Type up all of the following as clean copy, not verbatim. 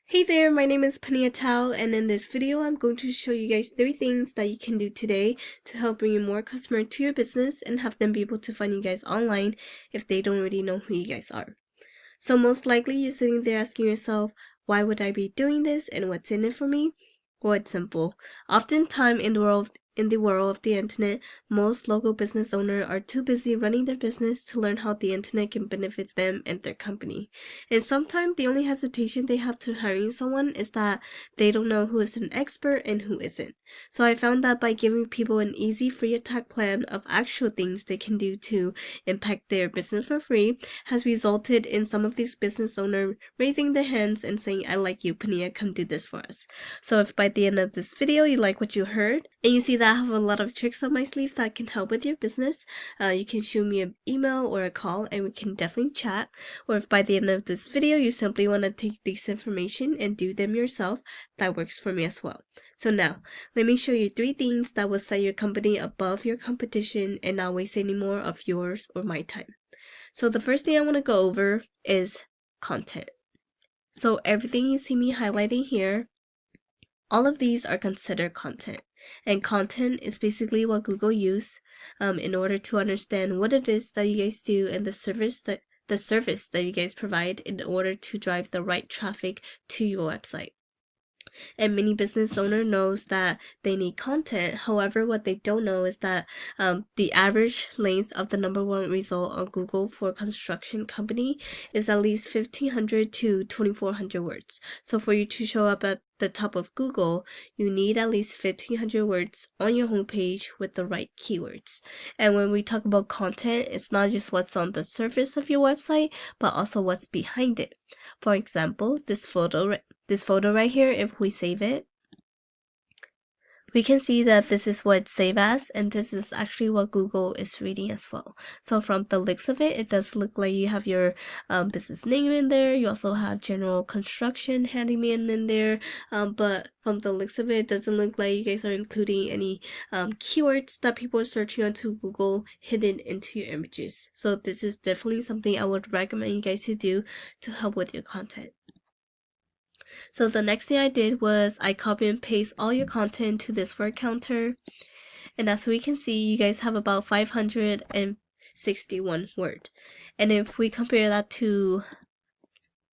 Hey there, my name is Panyia, and in this video I'm going to show you guys 3 things that you can do today to help bring in more customers to your business and have them be able to find you guys online if they don't already know who you guys are. So most likely you're sitting there asking yourself, why would I be doing this and what's in it for me? Well, it's simple. Oftentimes in the world of the internet, most local business owners are too busy running their business to learn how the internet can benefit them and their company. And sometimes the only hesitation they have to hiring someone is that they don't know who is an expert and who isn't. So I found that by giving people an easy free attack plan of actual things they can do to impact their business for free has resulted in some of these business owners raising their hands and saying, I like you, Panyia, come do this for us. So if by the end of this video you like what you heard and you see that I have a lot of tricks up my sleeve that can help with your business, you can shoot me an email or a call and we can definitely chat. Or if by the end of this video you simply want to take this information and do them yourself, that works for me as well. So now, let me show you 3 things that will set your company above your competition and not waste any more of yours or my time. So the first thing I want to go over is content. So everything you see me highlighting here, all of these are considered content. And content is basically what Google uses in order to understand what it is that you guys do and the service that you guys provide in order to drive the right traffic to your website. And many business owner knows that they need content. However, what they don't know is that the average length of the #1 result on Google for a construction company is at least 1,500 to 2,400 words. So for you to show up at the top of Google, you need at least 1,500 words on your homepage with the right keywords. And when we talk about content, it's not just what's on the surface of your website, but also what's behind it. For example, this photo right here, if we save it, we can see that this is what it's saved as, and this is actually what Google is reading as well. So from the looks of it, it does look like you have your business name in there. You also have general construction handyman in there, but from the looks of it, it doesn't look like you guys are including any keywords that people are searching onto Google hidden into your images. So this is definitely something I would recommend you guys to do to help with your content. So the next thing I did was I copy and paste all your content to this word counter. And as we can see, you guys have about 561 word. And if we compare that to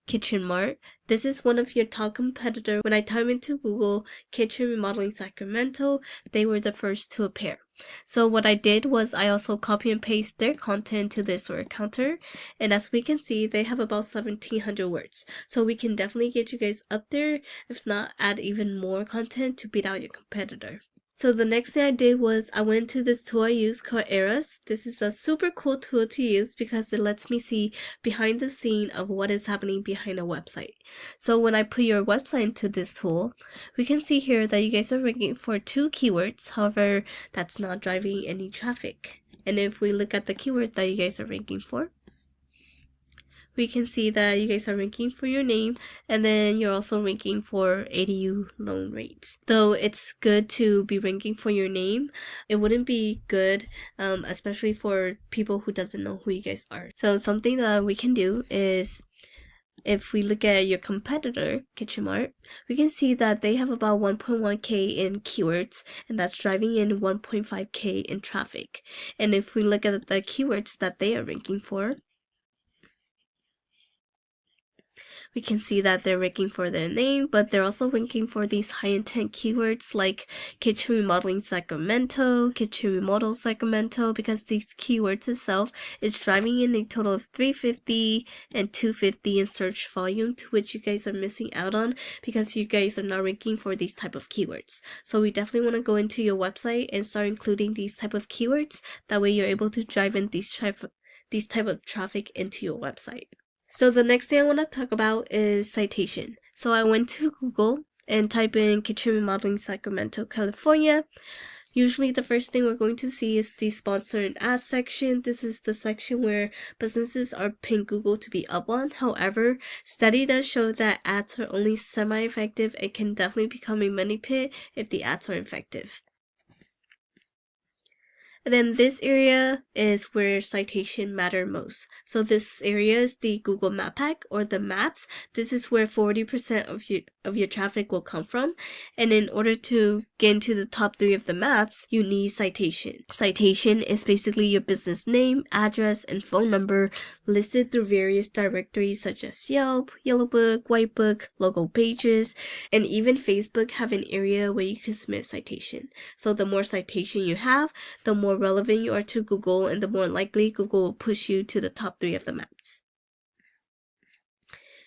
Kitchen Mart, this is one of your top competitors. When I type into Google kitchen remodeling Sacramento, they were the first to appear. So what I did was I also copy and paste their content to this word counter, and as we can see, they have about 1,700 words. So we can definitely get you guys up there, if not add even more content to beat out your competitor. So the next thing I did was I went to this tool I use called Eras. This is a super cool tool to use because it lets me see behind the scene of what is happening behind a website. So when I put your website into this tool, we can see here that you guys are ranking for 2 keywords. However, that's not driving any traffic. And if we look at the keyword that you guys are ranking for, we can see that you guys are ranking for your name, and then you're also ranking for ADU loan rates. Though it's good to be ranking for your name, it wouldn't be good, especially for people who doesn't know who you guys are. So something that we can do is, if we look at your competitor, Kitchen Mart, we can see that they have about 1.1K in keywords, and that's driving in 1.5K in traffic. And if we look at the keywords that they are ranking for, we can see that they're ranking for their name, but they're also ranking for these high intent keywords like kitchen remodeling Sacramento, kitchen remodel Sacramento, because these keywords itself is driving in a total of 350 and 250 in search volume, to which you guys are missing out on because you guys are not ranking for these type of keywords. So we definitely want to go into your website and start including these type of keywords. That way you're able to drive in these type of traffic into your website. So the next thing I want to talk about is citation. So I went to Google and type in kitchen remodeling Sacramento, California. Usually the first thing we're going to see is the sponsor and ads section. This is the section where businesses are paying Google to be up on. However, study does show that ads are only semi-effective and can definitely become a money pit if the ads are effective. And then this area is where citation matter most. So this area is the Google Map Pack or the maps. This is where 40% of your traffic will come from. And in order to get into the top 3 of the maps, you need citation. Citation is basically your business name, address, and phone number listed through various directories such as Yelp, Yellow Book, White Book, local pages, and even Facebook have an area where you can submit citation. So the more citation you have, the more relevant you are to Google, and the more likely Google will push you to the top 3 of the maps.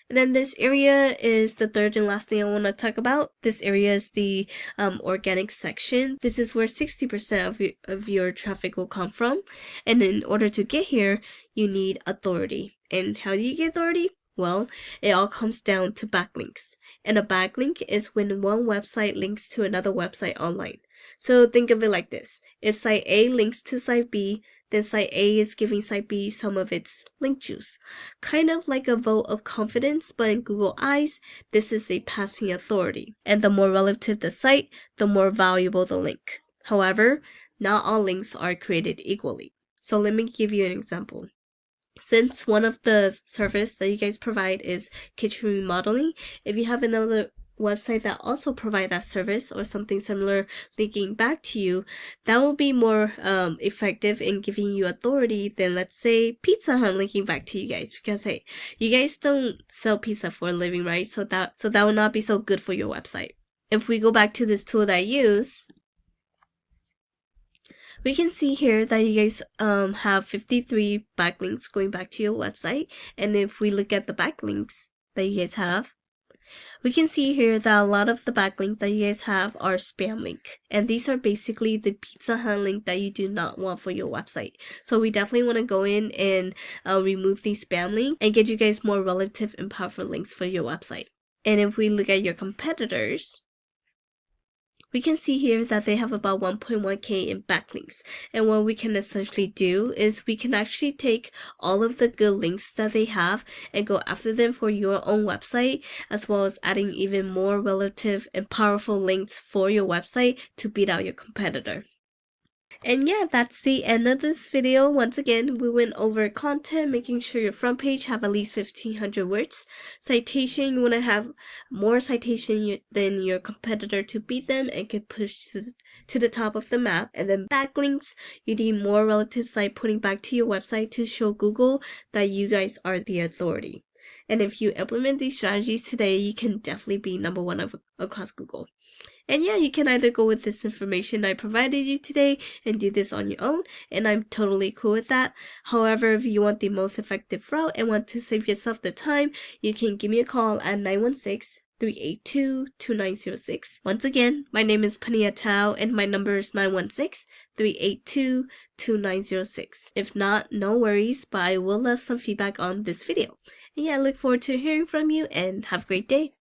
And then this area is the third and last thing I want to talk about. This area is the organic section. This is where 60% of your traffic will come from. And in order to get here, you need authority. And how do you get authority? Well, it all comes down to backlinks. And a backlink is when one website links to another website online. So think of it like this. If site A links to site B, then site A is giving site B some of its link juice. Kind of like a vote of confidence, but in Google eyes, this is a passing authority. And the more relative the site, the more valuable the link. However, not all links are created equally. So let me give you an example. Since one of the service that you guys provide is kitchen remodeling, if you have another website that also provide that service or something similar linking back to you, that will be more effective in giving you authority than, let's say, Pizza Hut linking back to you guys, because hey, you guys don't sell pizza for a living, right? So that will not be so good for your website. If we go back to this tool that I use, we can see here that you guys have 53 backlinks going back to your website. And if we look at the backlinks that you guys have, we can see here that a lot of the backlinks that you guys have are spam link. And these are basically the Pizza Hut link that you do not want for your website. So we definitely want to go in and remove these spam links and get you guys more relative and powerful links for your website. And if we look at your competitors, we can see here that they have about 1.1k in backlinks. And what we can essentially do is we can actually take all of the good links that they have and go after them for your own website, as well as adding even more relative and powerful links for your website to beat out your competitor. And yeah, that's the end of this video. Once again, we went over content, making sure your front page have at least 1,500 words. Citation, you want to have more citation than your competitor to beat them and get pushed to the top of the map. And then backlinks, you need more relative site putting back to your website to show Google that you guys are the authority. And if you implement these strategies today, you can definitely be number one across Google. And yeah, you can either go with this information I provided you today and do this on your own, and I'm totally cool with that. However, if you want the most effective route and want to save yourself the time, you can give me a call at 916-382-2906. Once again, my name is Panyia and my number is 916-382-2906. If not, no worries, but I will love some feedback on this video. And yeah, I look forward to hearing from you and have a great day.